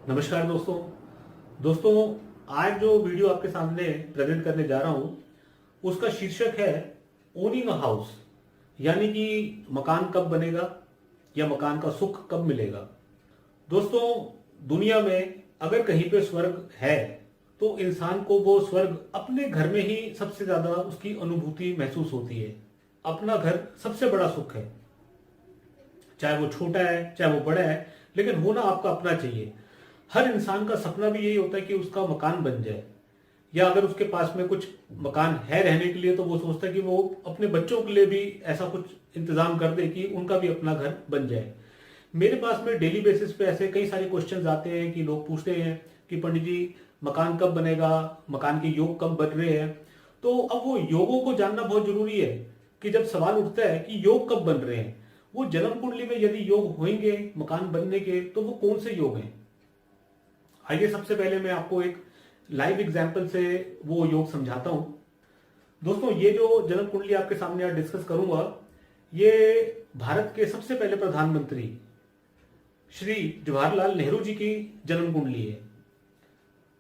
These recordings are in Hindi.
नमस्कार दोस्तों। दोस्तों, आज जो वीडियो आपके सामने प्रेजेंट करने जा रहा हूं उसका शीर्षक है ओनिंग अ हाउस, यानी कि मकान कब बनेगा या मकान का सुख कब मिलेगा। दोस्तों, दुनिया में अगर कहीं पे स्वर्ग है तो इंसान को वो स्वर्ग अपने घर में ही सबसे ज्यादा उसकी अनुभूति महसूस होती है। अपना घर सबसे बड़ा सुख है, चाहे वो छोटा है चाहे वो बड़ा है, लेकिन होना आपका अपना चाहिए। हर इंसान का सपना भी यही होता है कि उसका मकान बन जाए, या अगर उसके पास में कुछ मकान है रहने के लिए तो वो सोचता है कि वो अपने बच्चों के लिए भी ऐसा कुछ इंतजाम कर दे कि उनका भी अपना घर बन जाए। मेरे पास में डेली बेसिस पे ऐसे कई सारे क्वेश्चंस आते हैं कि लोग पूछते हैं कि पंडित जी मकान कब बनेगा, मकान के योग कब बन रहे हैं। तो अब वो योगों को जानना बहुत जरूरी है कि जब सवाल उठता है कि योग कब बन रहे हैं, वो जन्म कुंडली में यदि योग होंगे मकान बनने के तो वो कौन से योग हैं। आइए सबसे पहले मैं आपको एक लाइव एग्जांपल से वो योग समझाता हूं। दोस्तों, ये जो जन्म कुंडली आपके सामने आज डिस्कस करूंगा, ये भारत के सबसे पहले प्रधानमंत्री श्री जवाहरलाल नेहरू जी की जन्म कुंडली है।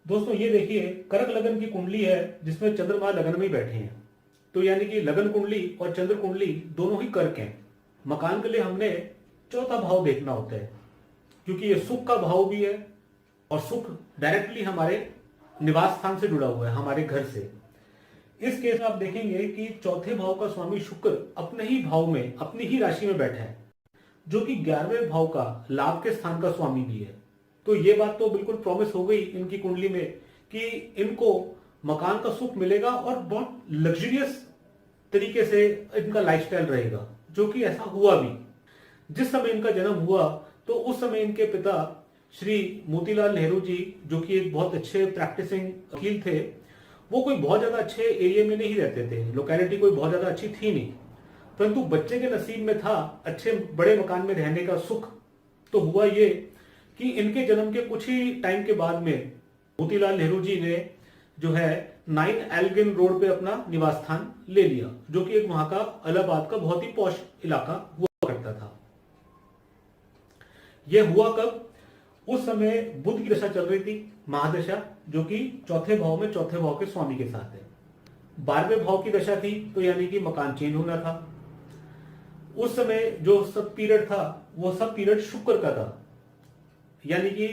दोस्तों, ये देखिए कर्क लगन की कुंडली है जिसमें चंद्रमा लगन में बैठे हैं। तो यानी कि लगन कुंडली और चंद्र कुंडली दोनों ही कर्क हैं। मकान के लिए हमने चौथा भाव देखना होता है, क्योंकि ये सुख का भाव भी है और सुख डायरेक्टली हमारे निवास स्थान से जुड़ा हुआ है, हमारे घर से। इस केस में आप देखेंगे कि चौथे भाव का स्वामी शुक्र अपने ही भाव में, अपनी ही राशि में बैठा है, जो कि 11वें भाव का लाभ के स्थान का स्वामी भी है। तो ये बात तो बिल्कुल प्रॉमिस हो गई इनकी कुंडली में कि इनको मकान का सुख मिलेगा और बहुत लग्जरियस तरीके से इनका लाइफस्टाइल रहेगा, जो कि ऐसा हुआ भी। जिस समय इनका जन्म हुआ तो उस समय इनके पिता श्री मोतीलाल नेहरू जी, जो कि एक बहुत अच्छे प्रैक्टिसिंग वकील थे, वो कोई बहुत ज्यादा अच्छे एरिया में नहीं रहते थे, लोकेलिटी कोई बहुत ज्यादा अच्छी थी नहीं, परंतु बच्चे के नसीब में था अच्छे बड़े मकान में रहने का सुख। तो हुआ ये कि इनके जन्म के कुछ ही टाइम के बाद में मोतीलाल नेहरू जी ने जो है 9 एल्गिन रोड पे अपना निवास स्थान ले लिया, जो कि एक वहां का इलाहाबाद का बहुत ही पॉश इलाका हुआ करता था। यह हुआ कब? उस समय बुध की दशा चल रही थी, महादशा, जो कि चौथे भाव में चौथे भाव के स्वामी के साथ है। 12वें भाव की दशा थी, तो यानी कि मकान चेंज होना था। उस समय जो सब पीरियड था वो सब पीरियड शुक्र का था, यानी कि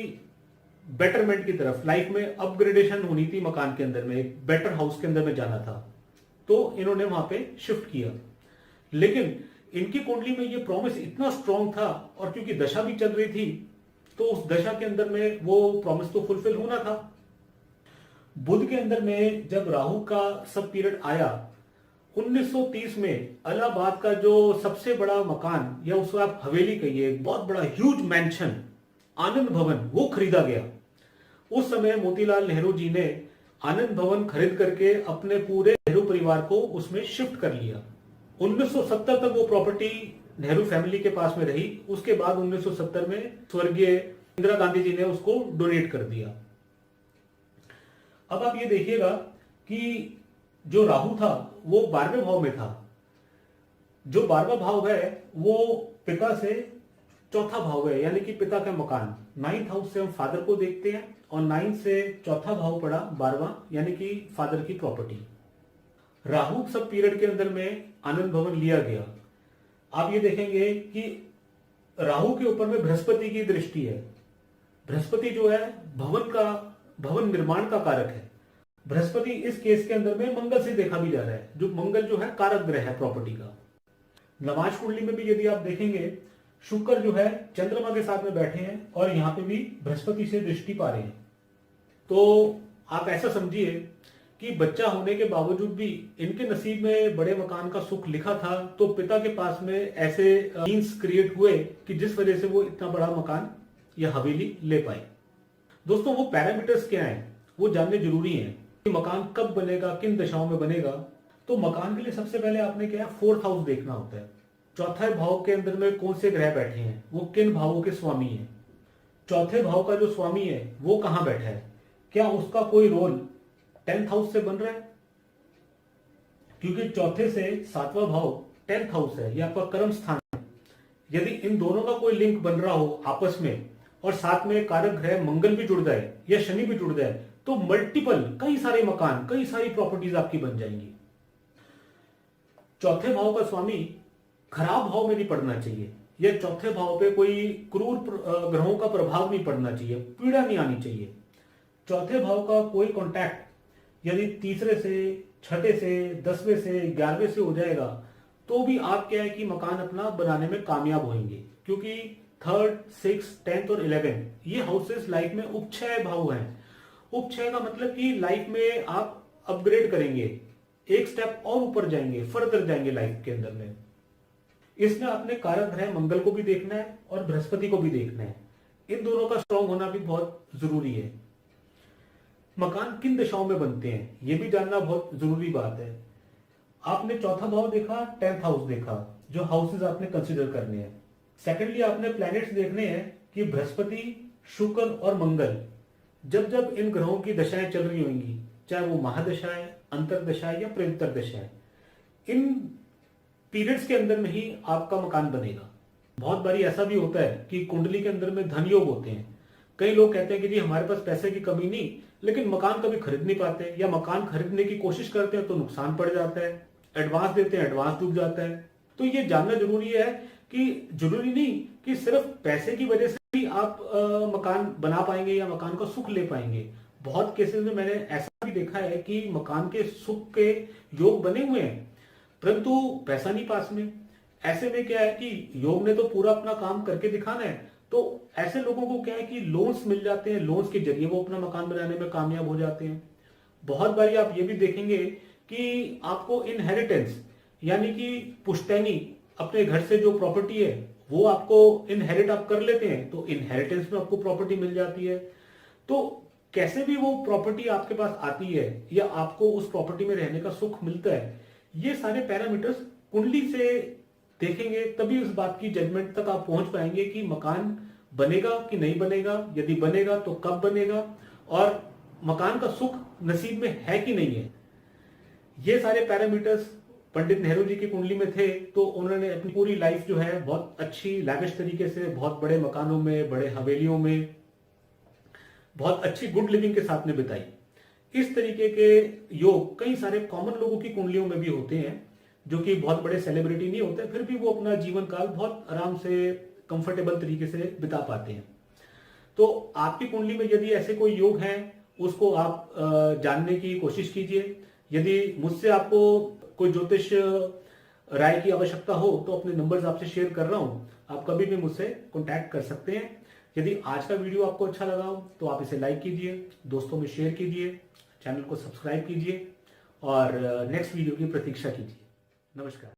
बेटरमेंट की तरफ, लाइफ में अपग्रेडेशन होनी थी, मकान के अंदर में एक बेटर हाउस के अंदर में जाना था। तो इन्होंने वहां पे शिफ्ट किया। लेकिन इनकी कुंडली में ये प्रॉमिस इतना स्ट्रांग था, और क्योंकि दशा भी चल रही थी तो उस दशा के अंदर में वो प्रॉमिस तो फुलफिल होना था। बुध के अंदर में जब राहु का सब पीरियड आया 1930 में, इलाहाबाद का जो सबसे बड़ा मकान, या उसको आप हवेली कहिए, एक बहुत बड़ा ह्यूज मैंशन आनंद भवन, वो खरीदा गया। उस समय मोतीलाल नेहरू जी ने आनंद भवन खरीद करके अपने पूरे नेहरू परिवार को उसमें शिफ्ट कर लिया। 1970 तक वो प्रॉपर्टी नेहरू फैमिली के पास में रही। उसके बाद 1970 में स्वर्गीय इंदिरा गांधी जी ने उसको डोनेट कर दिया। अब आप ये देखिएगा कि जो राहु था वो 12वें भाव में था। जो 12वां भाव है वो पिता से चौथा भाव है, यानी कि पिता का मकान। 9th हाउस से हम फादर को देखते हैं, और 9 से चौथा भाव पड़ा 12वां, यानी कि फादर की प्रॉपर्टी। राहु सब पीरियड के अंदर में आनंद भवन लिया गया। आप ये देखेंगे कि राहु के ऊपर में बृहस्पति की दृष्टि है। बृहस्पति जो है भवन निर्माण का कारक है। बृहस्पति इस केस के अंदर में मंगल से देखा भी जा रहा है, जो मंगल जो है कारक ग्रह है प्रॉपर्टी का। नवाज कुंडली में भी यदि आप देखेंगे, शुक्र जो है चंद्रमा के साथ में बैठे हैं और यहां पे भी बृहस्पति से दृष्टि पा रहे हैं। तो आप ऐसा समझिए कि बच्चा होने के बावजूद भी इनके नसीब में बड़े मकान का सुख लिखा था, तो पिता के पास में ऐसे मीन्स क्रिएट हुए कि जिस वजह से वो इतना बड़ा मकान या हवेली ले पाए। दोस्तों, वो पैरामीटर्स क्या हैं वो जानने जरूरी हैं कि मकान कब बनेगा, किन दशाओं में बनेगा। तो मकान के लिए सबसे पहले आपने क्या है, 4th हाउस देखना होता है। चौथे भाव के अंदर में कौन से ग्रह बैठे हैं, वो किन भावों के स्वामी हैं। चौथे भाव का जो स्वामी है वो कहां बैठा है, क्या उसका कोई रोल 10th हाउस से बन रहा है, क्योंकि चौथे से 7वां भाव 10th हाउस है, यह आपका कर्म स्थान है। यदि इन दोनों का कोई लिंक बन रहा हो आपस में और साथ में कारक ग्रह मंगल भी जुड़ जाए या शनि भी जुड़ जाए तो मल्टीपल कई सारे मकान, कई सारी प्रॉपर्टीज आपकी बन जाएंगी। चौथे भाव का स्वामी खराब भाव में नहीं पड़ना चाहिए, या चौथे भाव पे कोई क्रूर ग्रहों का प्रभाव नहीं पड़ना चाहिए, पीड़ा नहीं आनी चाहिए। चौथे भाव का कोई कॉन्टैक्ट यदि तीसरे से, छठे से, 10वें से, 11वें से हो जाएगा तो भी आप क्या है कि मकान अपना बनाने में कामयाब होंगे, क्योंकि 3rd, 6th, 10th और 11th ये हाउसेस लाइफ में उपक्षय भाव हैं। उपक्षय का मतलब कि लाइफ में आप अपग्रेड करेंगे, एक स्टेप और ऊपर जाएंगे, फर्दर जाएंगे लाइफ के अंदर में। इसमें आपने कारक ग्रह मंगल को भी देखना है और बृहस्पति को भी देखना है। इन दोनों का स्ट्रॉन्ग होना भी बहुत जरूरी है। मकान किन दिशाओं में बनते हैं ये भी जानना बहुत जरूरी बात है। आपने चौथा भाव देखा, 10th हाउस देखा, जो हाउसेज आपने कंसिडर करने हैं। सेकेंडली आपने प्लैनेट्स देखने हैं कि बृहस्पति, शुक्र और मंगल जब जब इन ग्रहों की दशाएं चल रही होंगी, चाहे वो महादशाएं, अंतरदशाएं या प्रयुत्तर दशाएं, इन पीरियड्स के अंदर में ही आपका मकान बनेगा। बहुत बारी ऐसा भी होता है कि कुंडली के अंदर में धन योग होते हैं। कई लोग कहते हैं कि जी हमारे पास पैसे की कमी नहीं, लेकिन मकान कभी खरीद नहीं पाते, या मकान खरीदने की कोशिश करते हैं तो नुकसान पड़ जाता है, एडवांस देते हैं एडवांस डूब जाता है। तो ये जानना जरूरी है कि जरूरी नहीं कि सिर्फ पैसे की वजह से भी आप मकान बना पाएंगे या मकान का सुख ले पाएंगे। बहुत केसेस में मैंने ऐसा भी देखा है कि मकान के सुख के योग बने हुए हैं परंतु पैसा नहीं पास में। ऐसे में क्या है कि योग ने तो पूरा अपना काम करके दिखाना है, तो ऐसे लोगों को क्या है कि लोन्स मिल जाते हैं, लोन्स के जरिए वो अपना मकान बनाने में कामयाब हो जाते हैं। बहुत बारी आप ये भी देखेंगे कि आपको इनहेरिटेंस यानी कि पुश्तैनी अपने घर से जो प्रॉपर्टी है वो आपको इनहेरिट आप कर लेते हैं, तो इनहेरिटेंस में आपको प्रॉपर्टी मिल जाती है। तो कैसे भी वो प्रॉपर्टी आपके पास आती है या आपको उस प्रॉपर्टी में रहने का सुख मिलता है, ये सारे पैरामीटर्स कुंडली से देखेंगे तभी उस बात की जजमेंट तक आप पहुंच पाएंगे कि मकान बनेगा कि नहीं बनेगा, यदि बनेगा तो कब बनेगा, और मकान का सुख नसीब में है कि नहीं है। ये सारे पैरामीटर्स पंडित नेहरू जी की कुंडली में थे, तो उन्होंने अपनी पूरी लाइफ जो है बहुत अच्छी लाविश तरीके से बहुत बड़े मकानों में, बड़े हवेलियों में, बहुत अच्छी गुड लिविंग के साथ में बिताई। इस तरीके के योग कई सारे कॉमन लोगों की कुंडलियों में भी होते हैं, जो कि बहुत बड़े सेलिब्रिटी नहीं होते, फिर भी वो अपना जीवन काल बहुत आराम से कंफर्टेबल तरीके से बिता पाते हैं। तो आपकी कुंडली में यदि ऐसे कोई योग हैं उसको आप जानने की कोशिश कीजिए। यदि मुझसे आपको कोई ज्योतिष राय की आवश्यकता हो तो अपने नंबर्स आपसे शेयर कर रहा हूं, आप कभी भी मुझसे कांटेक्ट कर सकते हैं। यदि आज का वीडियो आपको अच्छा लगा हो तो आप इसे लाइक कीजिए, दोस्तों में शेयर कीजिए, चैनल को सब्सक्राइब कीजिए और नेक्स्ट वीडियो की प्रतीक्षा कीजिए। नमस्कार।